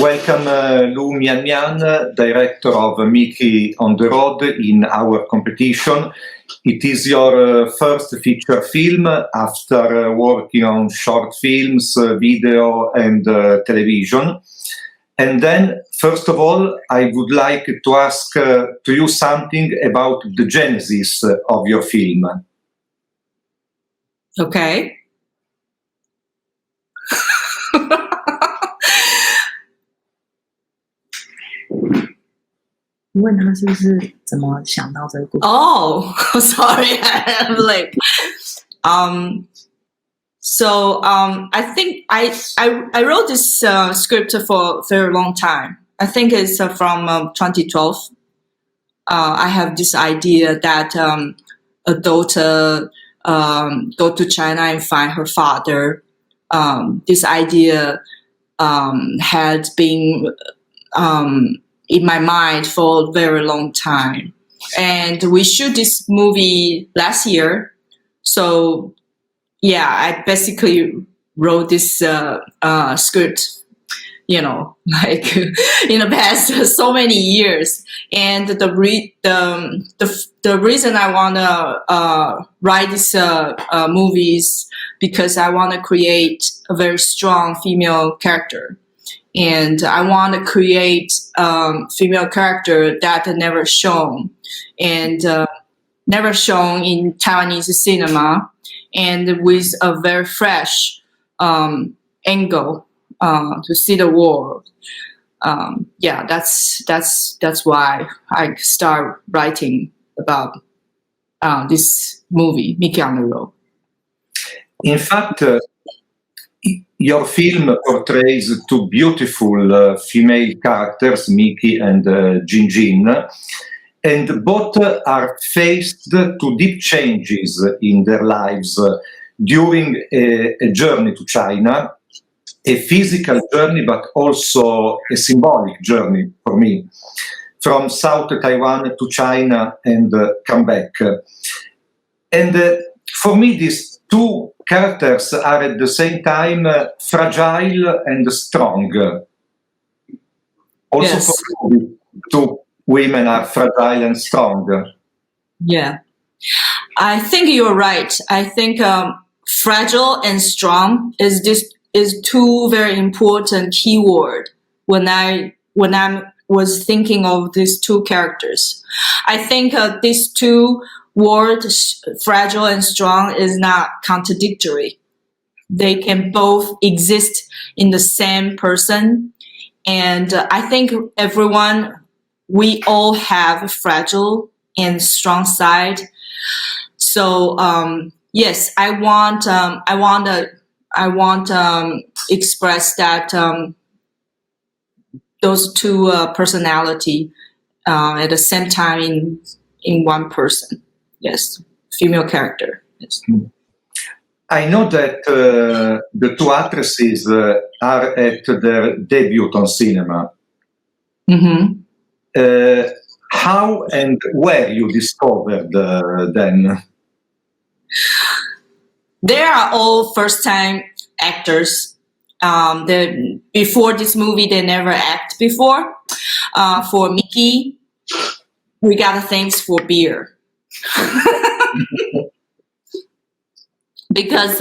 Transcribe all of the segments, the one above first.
Welcome Lu Mian Mian, director of Mickey on the Road in our competition. It is your first feature film after working on short films, video and television. And then, first of all, I would like to ask to you something about the genesis of your film. Okay. 问他是不是怎么想到这个故事 Oh, sorry, I'm late. I think I wrote this script for a very long time. I think it's from 2012. I have this idea that a daughter go to China and find her father. This idea had been in my mind for a very long time. And we shoot this movie last year. So yeah, I basically wrote this script, you know, like in the past so many years. And the reason I want to write this movie is because I want to create a very strong female character. And I want to create female character that never shown and never shown in Taiwanese cinema, and with a very fresh angle to see the world. Yeah, that's why I start writing about this movie, Mickey on the Road. In fact, your film portrays two beautiful female characters, Mickey and Jin Jin, and both are faced to deep changes in their lives during a journey to China, a physical journey, but also a symbolic journey for me, from South Taiwan to China and come back. And for me, these two characters are at the same time fragile and strong. Also, Yes. for you, two women are fragile and strong. Yeah, I think you're right. I think fragile and strong is two very important keyword when I was thinking of these two characters. I think these two words, fragile and strong, is not contradictory. They can both exist in the same person, and I think we all have fragile and strong side. So yes, I want express that those two personality at the same time in one person. Yes, female character. Yes. I know that the two actresses are at their debut on cinema. Mm-hmm. How and where you discovered them? They are all first-time actors. Before this movie, they never act before. For Mickey, we got thanks for beer. Because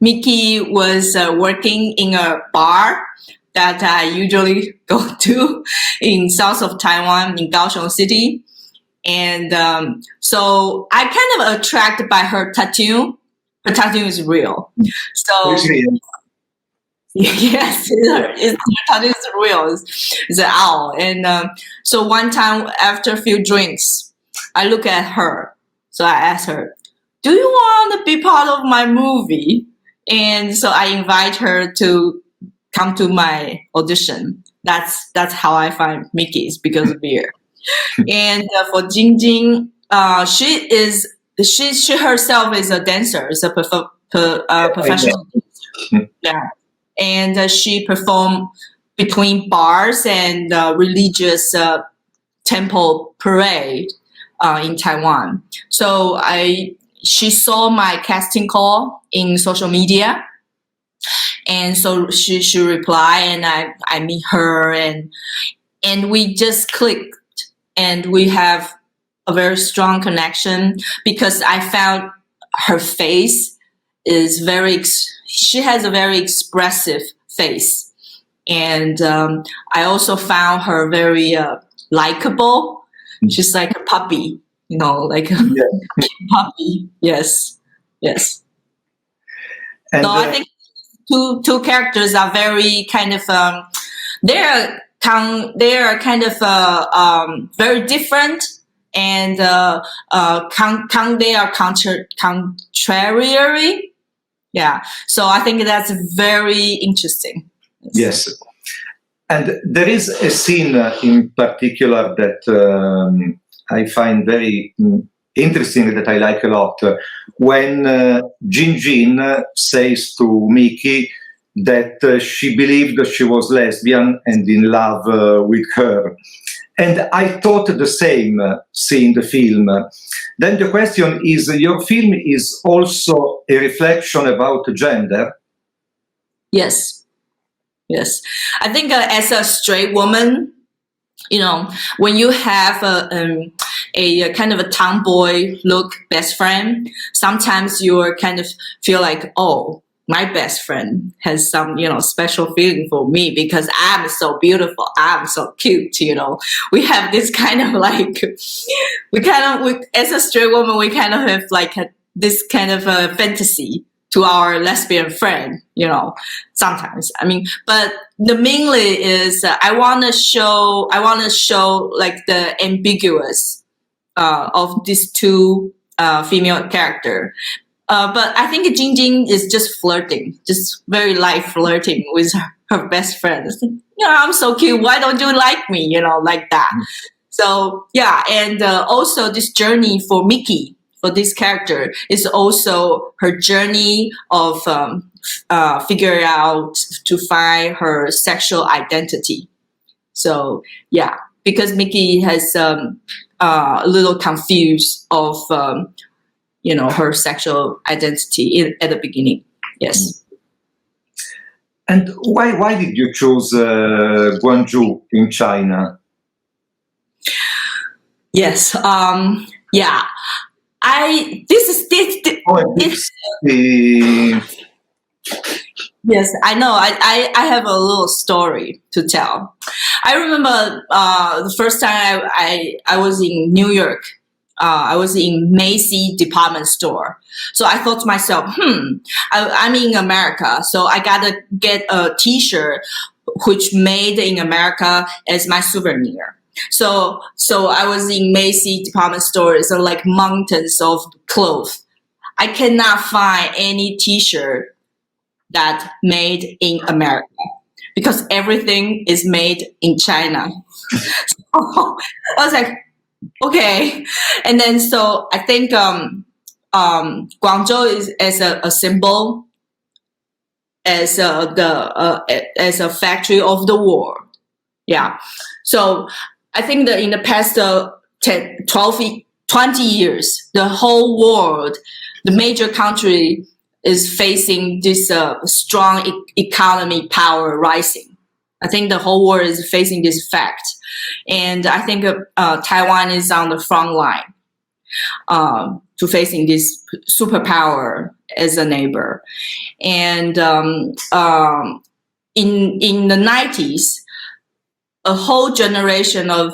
Mickey was working in a bar that I usually go to in south of Taiwan, in Kaohsiung City. And so I kind of attracted by her tattoo. Her tattoo is real. So yes, her tattoo is real. It's an owl. And so one time after a few drinks, I look at her. So I asked her, "Do you want to be part of my movie?" And so I invite her to come to my audition. That's how I find Mickey, is because of beer. And for Jing Jing, she herself is a dancer, is a professional dancer. Yeah, and she performed between bars and religious temple parade in Taiwan. So she saw my casting call in social media, And so she replied, and I meet her, and we just clicked, and we have a very strong connection because I found her face is she has a very expressive face. And I also found her very likable. She's like a puppy, like a puppy. Yes. And, so I think two characters are very kind of they are kind of very different, and they are contrary. Yeah. So I think that's very interesting. Yes. And there is a scene in particular that I find very interesting, that I like a lot, when Jin says to Miki that she believed that she was lesbian and in love with her. And I thought the same seeing the film. Then the question is, your film is also a reflection about gender? Yes. I think as a straight woman, when you have a kind of a tomboy look best friend, sometimes you kind of feel like, oh, my best friend has some, special feeling for me because I'm so beautiful, I'm so cute, We have this kind of like, as a straight woman, we kind of have like this kind of a fantasy to our lesbian friend, sometimes. I mean, but the mainly is I want to show like the ambiguous of these two female character. But I think Jin is just flirting, just very light flirting with her best friend. I'm so cute. Why don't you like me? Like that. So yeah, and also this journey for Miki, for this character, is also her journey of figuring out to find her sexual identity. So yeah, because Miki has a little confused of her sexual identity at the beginning. Yes. And why did you choose Guangzhou in China? Yes. Yeah. Yes, I know. I have a little story to tell. I remember the first time I was in New York. I was in Macy's department store. So I thought to myself, I'm in America, so I gotta get a T-shirt which made in America as my souvenir. So I was in Macy's department store. It's like mountains of clothes. I cannot find any T-shirt that made in America because everything is made in China. So I was like, okay. And then so I think Guangzhou is as a symbol, as a factory of the world. Yeah. So I think that in the past 10, 12, 20 years, the whole world, the major country is facing this strong economy power rising. I think the whole world is facing this fact. And I think Taiwan is on the front line to facing this superpower as a neighbor. And in the 90s, a whole generation of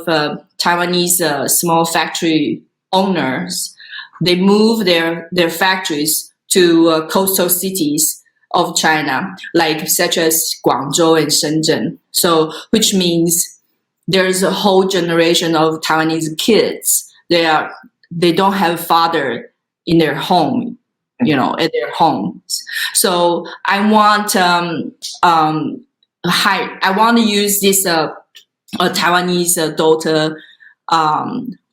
Taiwanese small factory owners, they moved their factories to coastal cities of China, such as Guangzhou and Shenzhen. So, which means there's a whole generation of Taiwanese kids. They don't have father in their home, at their homes. So I want I want to use this a Taiwanese daughter. I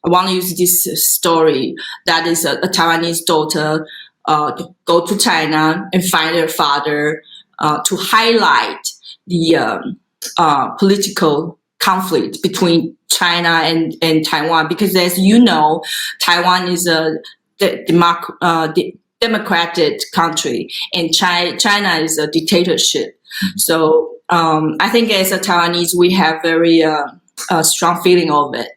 want to use this story that is a Taiwanese daughter go to China and find their father to highlight the political conflict between China and Taiwan, because as you know, Taiwan is a democratic country, and China is a dictatorship. So I think as a Taiwanese, we have very strong feeling of it.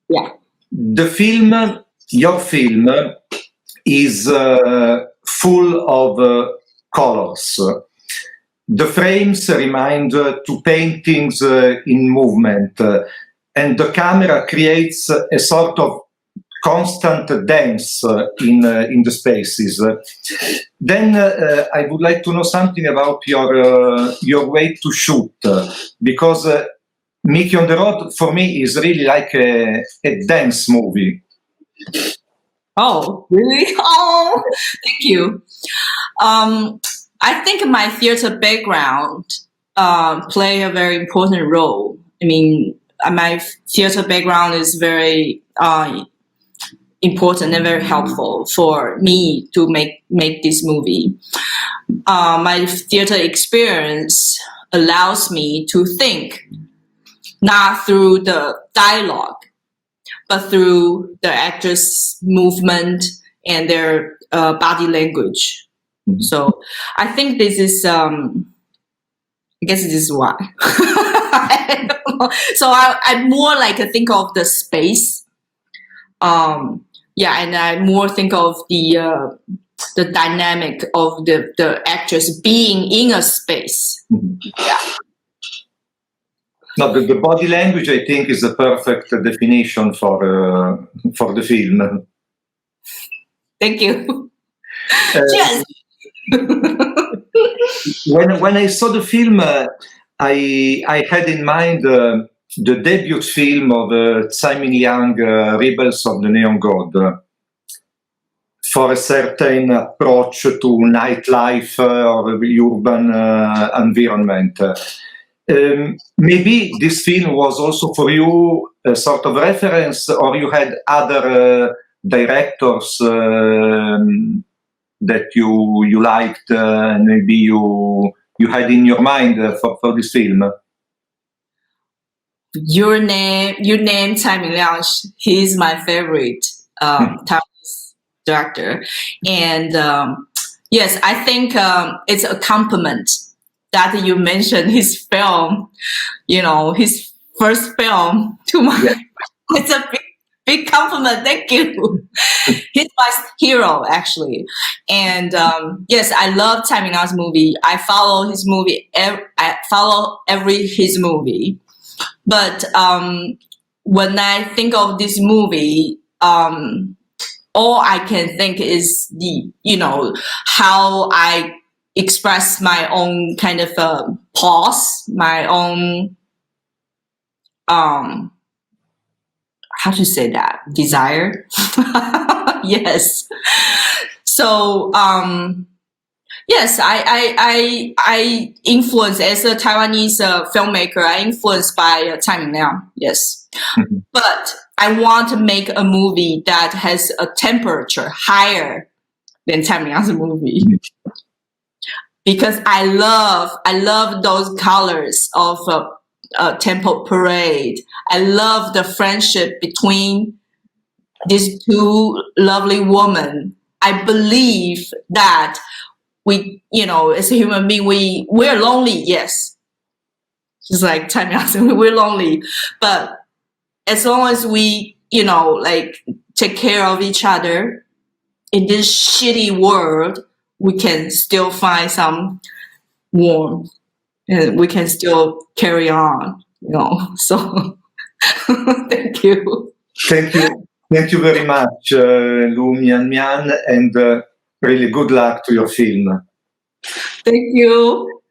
Yeah. The film, your film, is full of colors. The frames remind to paintings in movement, and the camera creates a sort of constant dance in the spaces. Then I would like to know something about your way to shoot, because Mickey on the Road for me is really like a dance movie. Oh, really? Oh, thank you. I think my theater background play a very important role. I mean, my theater background is very important and very helpful for me to make this movie. My theater experience allows me to think not through the dialogue, but through the actors' movement and their body language. Mm-hmm. So I think this is, I guess this is why. I don't know. So I more like think of the space. Yeah, and I more think of the dynamic of the actress being in a space. Mm-hmm. Yeah. No, the body language, I think, is a perfect definition for the film. Thank you. Yes. When I saw the film, I had in mind the debut film of Tsai Ming-liang, Rebels of the Neon God, for a certain approach to nightlife or urban environment. Maybe this film was also for you a sort of reference, or you had other directors that you liked, and maybe you had in your mind for this film. You name Tsai Ming-liang. He's my favorite Taiwanese director, and yes, I think it's a compliment that you mentioned his film, his first film to my. Yeah. It's a big compliment. Thank you. He's my hero, actually, and yes, I love Tsai Ming-liang's movie. I follow his movie. I follow his movie. But when I think of this movie, all I can think is how I express my own kind of pause, my own how to say that, desire. Yes. So yes, I influenced as a Taiwanese filmmaker. I influenced by Tsai Ming-liang. Yes, but I want to make a movie that has a temperature higher than Tsai Ming-liang's movie, because I love those colors of Temple Parade. I love the friendship between these two lovely women. I believe that we, as a human being, we're lonely, yes. Just like Tsai Ming-liang, we're lonely. But as long as we, take care of each other in this shitty world, we can still find some warmth and we can still carry on, So thank you. Thank you. Thank you very much, Lu Mian Mian, and really good luck to your film. Thank you.